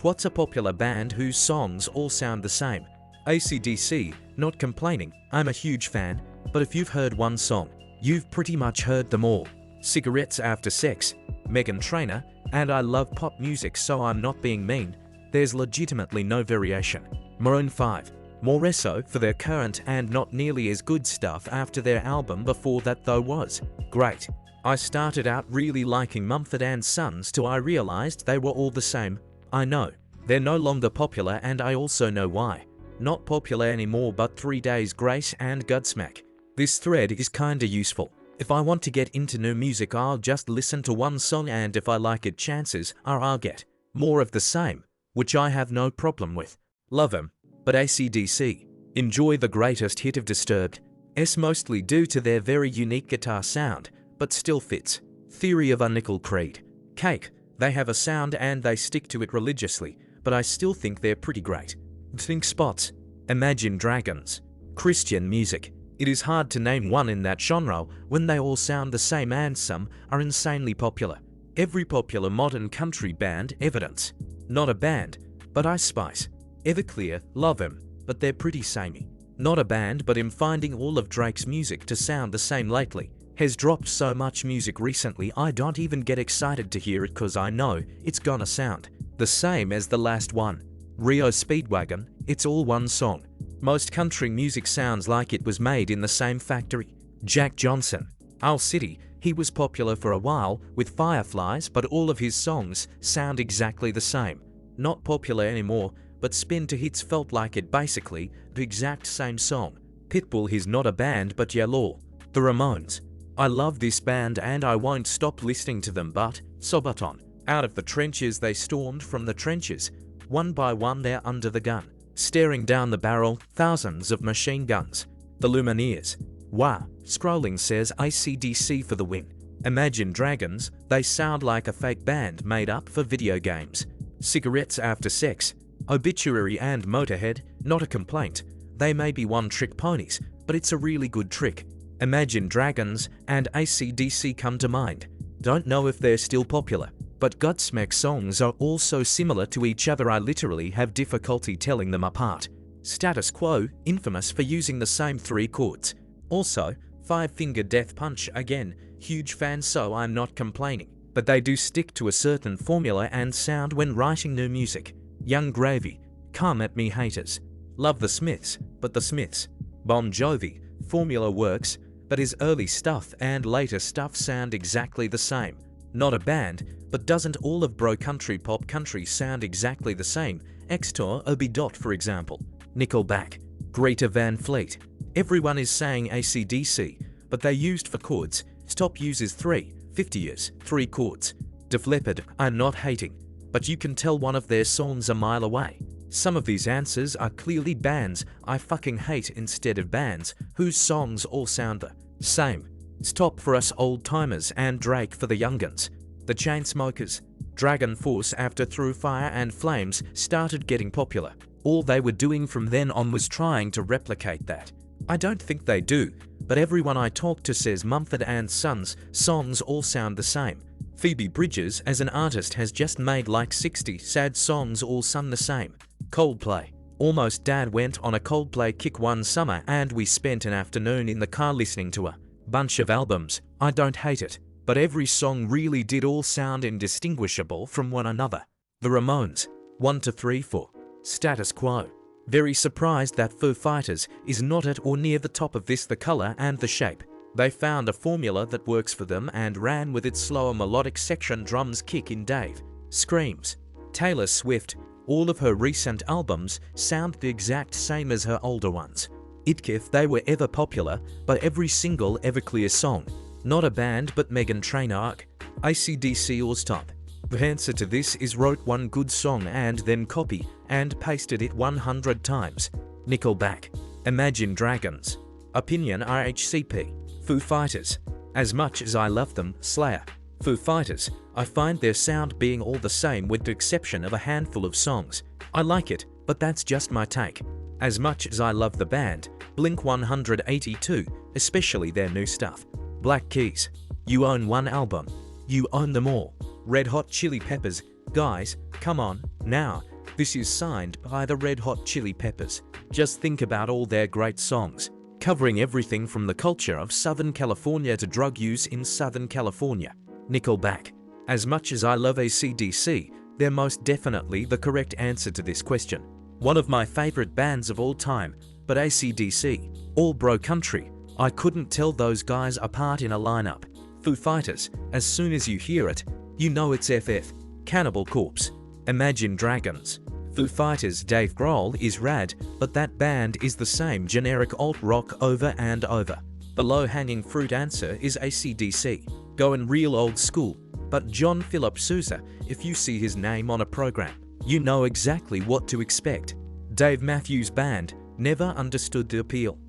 What's a popular band whose songs all sound the same? AC/DC, not complaining, I'm a huge fan, but if you've heard one song, you've pretty much heard them all. Cigarettes After Sex, Megan Trainor, and I love pop music so I'm not being mean, there's legitimately no variation. Maroon 5, more so for their current and not nearly as good stuff after their album before that though was great. I started out really liking Mumford & Sons till I realized they were all the same. I know, they're no longer popular and I also know why. Not popular anymore but 3 Days Grace and Godsmack. This thread is kinda useful. If I want to get into new music I'll just listen to one song and if I like it chances are I'll get more of the same, which I have no problem with. Love 'em. But AC/DC, enjoy the greatest hit of Disturbed. Mostly due to their very unique guitar sound, but still fits. Theory of a Nickel Creed. Cake, they have a sound and they stick to it religiously, but I still think they're pretty great. Think Spots, Imagine Dragons. Christian music. It is hard to name one in that genre when they all sound the same and some are insanely popular. Every popular modern country band, Evidence. Not a band, but Ice Spice. Everclear, love 'em, but they're pretty samey. Not a band but I'm finding all of Drake's music to sound the same lately. Has dropped so much music recently I don't even get excited to hear it cause I know it's gonna sound the same as the last one. Rio Speedwagon, it's all one song. Most country music sounds like it was made in the same factory. Jack Johnson. Owl City, he was popular for a while with Fireflies but all of his songs sound exactly the same. Not popular anymore but spin to hits felt like it basically the exact same song. Pitbull, he's not a band but Yellow. The Ramones. I love this band and I won't stop listening to them but Sabaton. Out of the trenches they stormed from the trenches. One by one they're under the gun. Staring down the barrel, thousands of machine guns. The Lumineers. Wow, scrolling says AC/DC for the win. Imagine Dragons, they sound like a fake band made up for video games. Cigarettes After Sex. Obituary and Motorhead, not a complaint. They may be one-trick ponies, but it's a really good trick. Imagine Dragons and AC/DC come to mind. Don't know if they're still popular, but Godsmack songs are all so similar to each other I literally have difficulty telling them apart. Status Quo, infamous for using the same 3 chords. Also, Five Finger Death Punch, again, huge fan so I'm not complaining. But they do stick to a certain formula and sound when writing new music. Young Gravy, Come At Me Haters. Love the Smiths, but the Smiths. Bon Jovi, formula works, but his early stuff and later stuff sound exactly the same. Not a band, but doesn't all of bro country pop country sound exactly the same? Xtor Obi Dot for example. Nickelback. Greta Van Fleet. Everyone is saying AC/DC, but they used for chords. Stop uses 50 years, 3 chords. Def Leppard, I'm not hating, but you can tell one of their songs a mile away. Some of these answers are clearly bands I fucking hate instead of bands whose songs all sound the same. Stop for us old timers and Drake for the younguns. The Chainsmokers. Dragon Force after Through Fire and Flames started getting popular. All they were doing from then on was trying to replicate that. I don't think they do, but everyone I talk to says Mumford & Sons songs all sound the same. Phoebe Bridgers as an artist has just made like 60 sad songs all sound the same. Coldplay. Almost Dad went on a Coldplay kick one summer and we spent an afternoon in the car listening to a bunch of albums. I don't hate it, but every song really did all sound indistinguishable from one another. The Ramones. 1 to 3 4. Status Quo. Very surprised that Foo Fighters is not at or near the top of this. The color and the shape. They found a formula that works for them and ran with its slower melodic section drums kick in Dave. Screams. Taylor Swift. All of her recent albums sound the exact same as her older ones. If they were ever popular, but every single Everclear song. Not a band but Megan Trainor. AC/DC or stop. The answer to this is wrote one good song and then copy and pasted it 100 times. Nickelback. Imagine Dragons. Opinion RHCP. Foo Fighters. As much as I love them, Slayer. Foo Fighters. I find their sound being all the same with the exception of a handful of songs. I like it, but that's just my take. As much as I love the band, Blink-182, especially their new stuff. Black Keys. You own one album. You own them all. Red Hot Chili Peppers. Guys, come on, now, This is signed by the Red Hot Chili Peppers. Just think about all their great songs, covering everything from the culture of Southern California to drug use in Southern California. Nickelback. As much as I love AC/DC, they're most definitely the correct answer to this question. One of my favorite bands of all time, but AC/DC, all bro country. I couldn't tell those guys apart in a lineup. Foo Fighters, as soon as you hear it, you know it's FF. Cannibal Corpse. Imagine Dragons. Foo Fighters' Dave Grohl is rad, but that band is the same generic alt-rock over and over. The low-hanging fruit answer is AC/DC. Going real old school, but John Philip Sousa, if you see his name on a program, you know exactly what to expect. Dave Matthews Band, never understood the appeal.